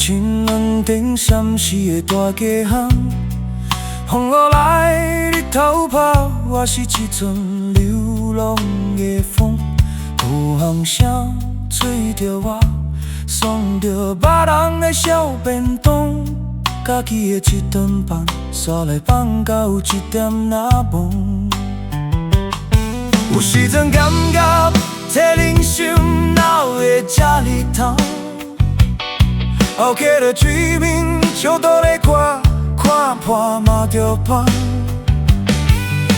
亲两顶闪烁的大家巷，风落来日头泡，我是一阵流浪的风，有风声吹着我，爽着别人的小便当，家己的一顿饭，煞来放到一点仔梦。有时阵感觉这人生哪会这呢痛？后起了水面，笑倒咧看，看破嘛着芳。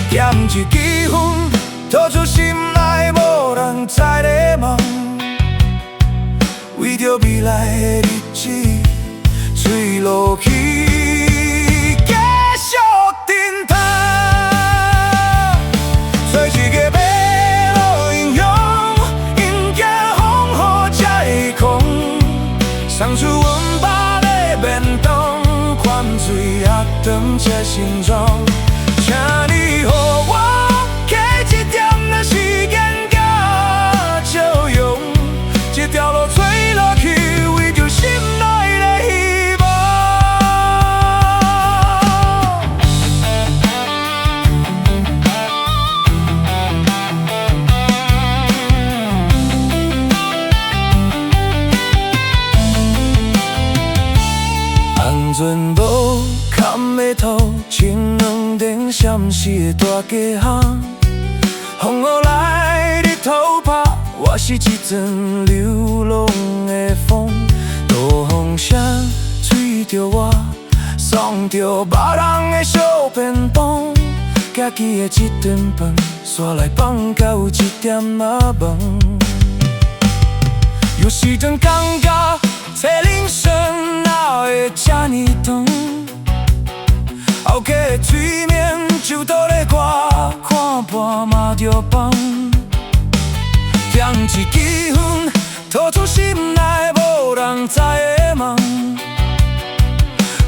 点一支烟，吐出心内无人知的梦，为着未来的日子，坠落去，继续振动。做一个马路英雄，迎着风雨才会狂，送出阮爸的便当，灌水也长这心脏。请你予我给一点仔时间甲笑容，一条路吹落去，为着心内的希望。安全无坎的土，亲两顶闪烁的大家巷，风落来日头泡，我是一阵流浪的风，大风声吹着我，爽着别人的小便当，家己的一顿饭，煞来放到一点仔梦。有时阵感觉这人生哪会这呢长？后起的水面，就倒咧看，看破嘛着芳。点一支烟，吐出心内无人知的梦，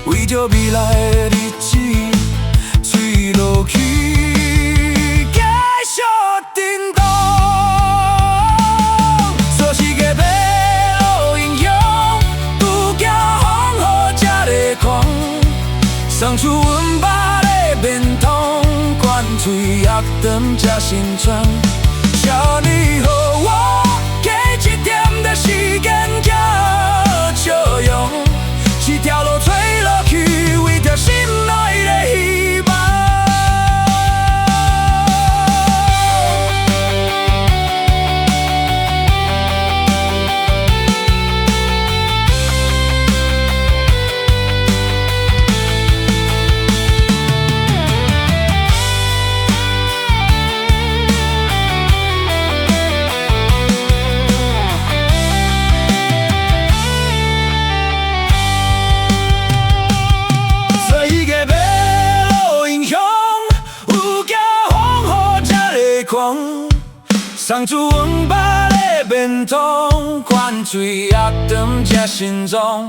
为着未来的日子，坠落去，继续振动。做一个马路英雄，有惊风雨才会狂，送出阮爸的便当，灌水也长这心酸。请你予我给一点仔时间甲笑容，一条路吹落去，为着心内的希望。送出阮爸的便当，灌水也长这心脏。